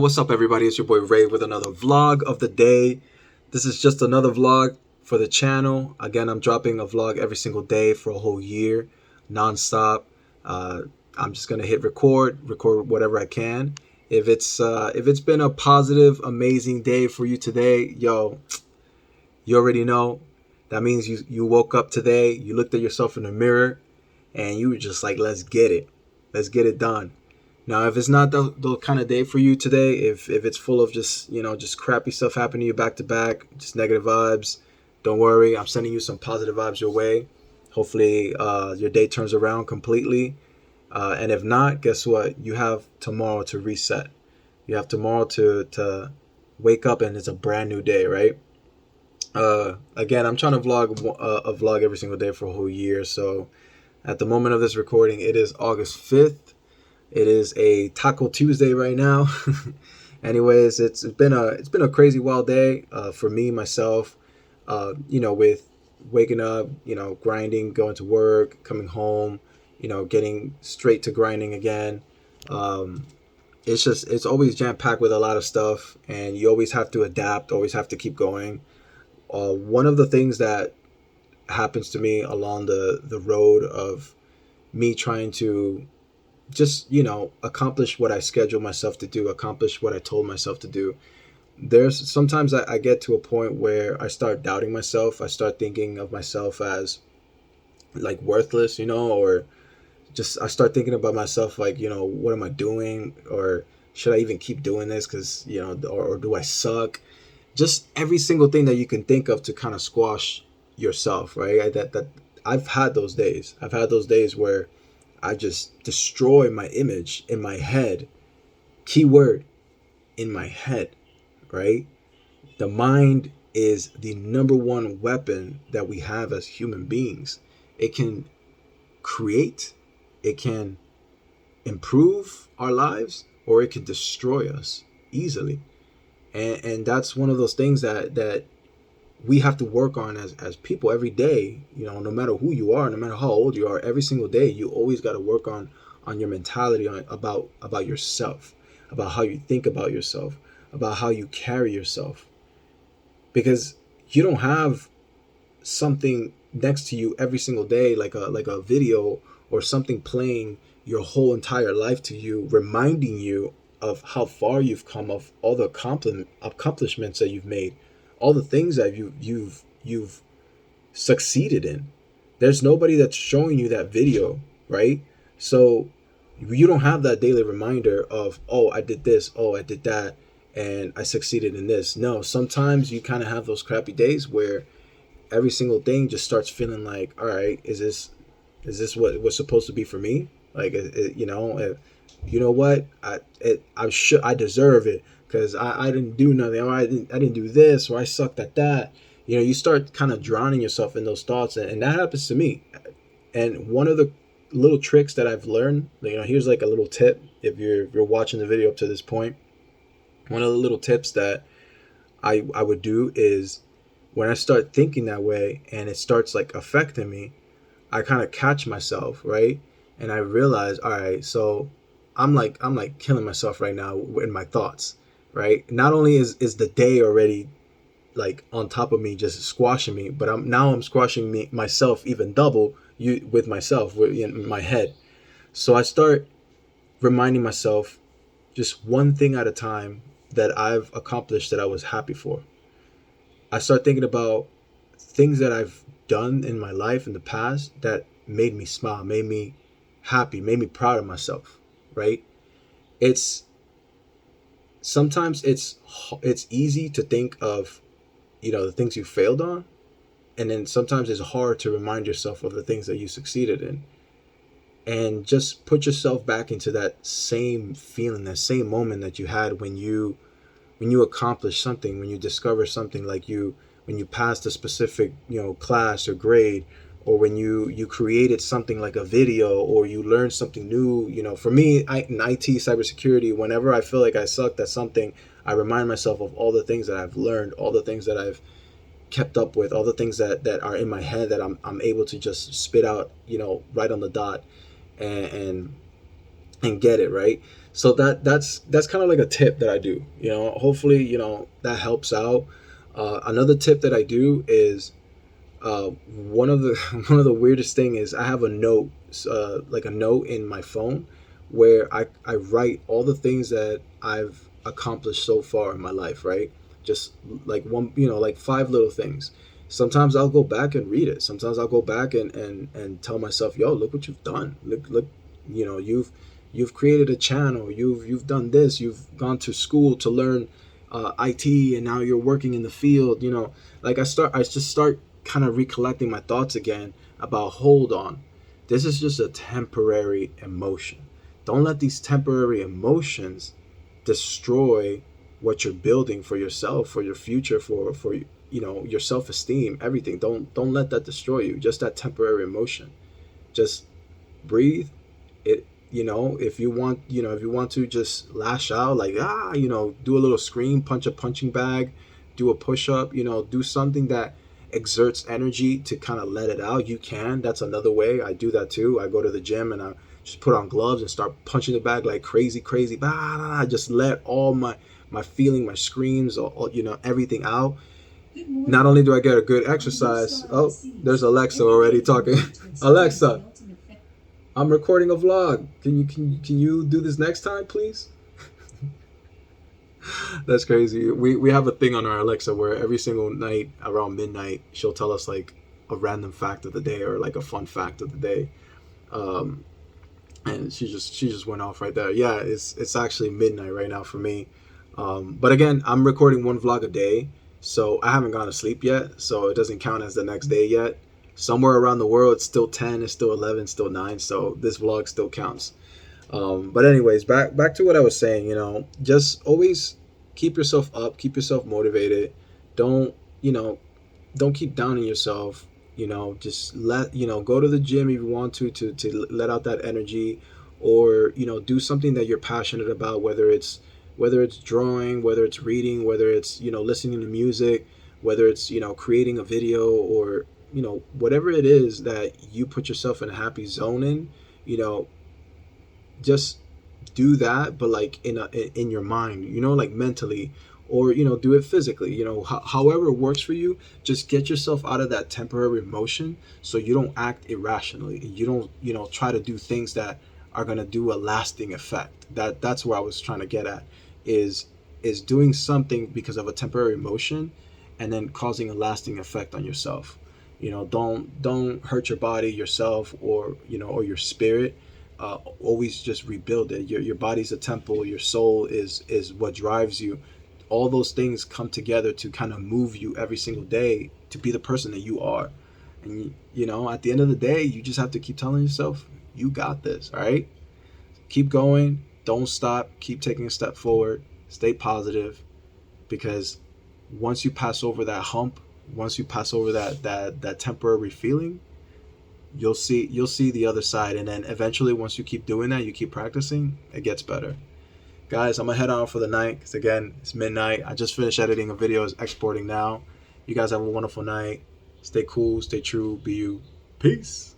What's up, everybody? It's your boy Ray with another vlog of the day. This is just another vlog for the channel. Again, I'm dropping a vlog every single day for a whole year, non-stop. I'm just gonna hit record whatever I can. If it's been a positive, amazing day for you today, yo, you already know. That means you woke up today, you looked at yourself in the mirror, and you were just like, let's get it done. Now, if it's not the kind of day for you today, if it's full of just crappy stuff happening to you back to back, just negative vibes, don't worry. I'm sending you some positive vibes your way. Hopefully, your day turns around completely. And if not, guess what? You have tomorrow to reset. You have tomorrow to wake up, and it's a brand new day, right? Again, I'm trying to vlog a vlog every single day for a whole year. So at the moment of this recording, it is August 5th. It is a Taco Tuesday right now. Anyways, it's been a crazy wild day for me myself. With waking up, grinding, going to work, coming home, getting straight to grinding again. It's always jam packed with a lot of stuff, and you always have to adapt, always have to keep going. One of the things that happens to me along the road of me trying to just accomplish what I schedule myself to do, accomplish what I told myself to do. There's sometimes I get to a point where I start doubting myself. I start thinking of myself as like worthless, or just I start thinking about myself like, what am I doing, or should I even keep doing this because or do I suck? Just every single thing that you can think of to kind of squash yourself, right? That I've had those days. I've had those days where I just destroy my image in my head. Keyword, in my head, right? The mind is the number one weapon that we have as human beings. It can create, it can improve our lives, or it can destroy us easily. And that's one of those things that we have to work on as people every day. No matter who you are, no matter how old you are, every single day you always got to work on your mentality, about yourself, about how you think about yourself, about how you carry yourself. Because you don't have something next to you every single day, like a video or something playing your whole entire life to you, reminding you of how far you've come, of all the accomplishments that you've made, all the things that you've succeeded in. There's nobody that's showing you that video, right? So you don't have that daily reminder of, oh, I did this, oh, I did that, and I succeeded in this. No, sometimes you kind of have those crappy days where every single thing just starts feeling like, all right, is this what was supposed to be for me? Like, you know what, I deserve it because I didn't do nothing, or I didn't do this, or I sucked at that. You start kind of drowning yourself in those thoughts, and that happens to me. And one of the little tricks that I've learned, here's like a little tip. If you're watching the video up to this point, one of the little tips that I would do is, when I start thinking that way and it starts like affecting me, I kind of catch myself, right? And I realize, all right, so I'm like killing myself right now in my thoughts, right? Not only is the day already like on top of me, just squashing me, but I'm squashing myself even double, with myself, in my head. So I start reminding myself just one thing at a time that I've accomplished that I was happy for. I start thinking about things that I've done in my life in the past that made me smile, made me happy, made me proud of myself, right? It's sometimes it's easy to think of, the things you failed on, and then sometimes it's hard to remind yourself of the things that you succeeded in, and just put yourself back into that same feeling, that same moment that you had when you accomplish something, when you discover something, like when you passed a specific class or grade, or when you created something like a video, or you learned something new. For me, in IT cybersecurity, whenever I feel like I sucked at something, I remind myself of all the things that I've learned, all the things that I've kept up with, all the things that are in my head that I'm able to just spit out, right on the dot, and and get it right. So that's kind of like a tip that I do. Hopefully, that helps out. Another tip that I do is, one of the one of the weirdest thing is I have a note, like a note in my phone, where I write all the things that I've accomplished so far in my life, right? Just like one, like five little things. Sometimes I'll go back and read it. Sometimes I'll go back and tell myself, yo, look what you've done. Look, you've created a channel. You've done this. You've gone to school to learn IT, and now you're working in the field. Like I just start kind of recollecting my thoughts again about, hold on, this is just a temporary emotion. Don't let these temporary emotions destroy what you're building for yourself, for your future, for your self-esteem, everything. Don't let that destroy you. Just that temporary emotion. Just breathe it. If you want to just lash out, like, do a little scream, punch a punching bag, do a push-up, do something that exerts energy to kind of let it out. You can. That's another way. I do that too. I go to the gym and I just put on gloves and start punching the bag like crazy, crazy. I just let all my feeling, my screams, everything out. Not only do I get a good exercise. Oh, there's Alexa already talking. Alexa, I'm recording a vlog. Can you do this next time, please? That's crazy. We have a thing on our Alexa where every single night around midnight she'll tell us like a random fact of the day, or like a fun fact of the day. Um, and she just went off right there. Yeah, it's actually midnight right now for me. But again, I'm recording one vlog a day, so I haven't gone to sleep yet, so it doesn't count as the next day yet. Somewhere around the world, it's still 10, it's still 11, it's still 9, so this vlog still counts. But anyways, back to what I was saying. Just always keep yourself up, keep yourself motivated. Don't you know? Don't keep downing yourself. Just go to the gym if you want to let out that energy, or do something that you're passionate about. Whether it's drawing, whether it's reading, whether it's listening to music, whether it's creating a video, or whatever it is that you put yourself in a happy zone in. You know, just do that, but like in your mind, like mentally, or do it physically, however works for you. Just get yourself out of that temporary emotion, so you don't act irrationally, and you don't try to do things that are going to do a lasting effect. That's where I was trying to get at, is doing something because of a temporary emotion, and then causing a lasting effect on yourself. Don't hurt your body, yourself, or your spirit. Always just rebuild it. Your body's a temple. Your soul is what drives you. All those things come together to kind of move you every single day to be the person that you are. And at the end of the day, you just have to keep telling yourself, you got this. All right, keep going. Don't stop. Keep taking a step forward. Stay positive, because once you pass over that hump, once you pass over that temporary feeling, you'll see the other side. And then eventually, once you keep doing that, you keep practicing, it gets better. Guys, I'm gonna head on for the night, because again, it's midnight. I just finished editing a video, it's exporting now. You guys have a wonderful night. Stay cool, stay true, be you. Peace.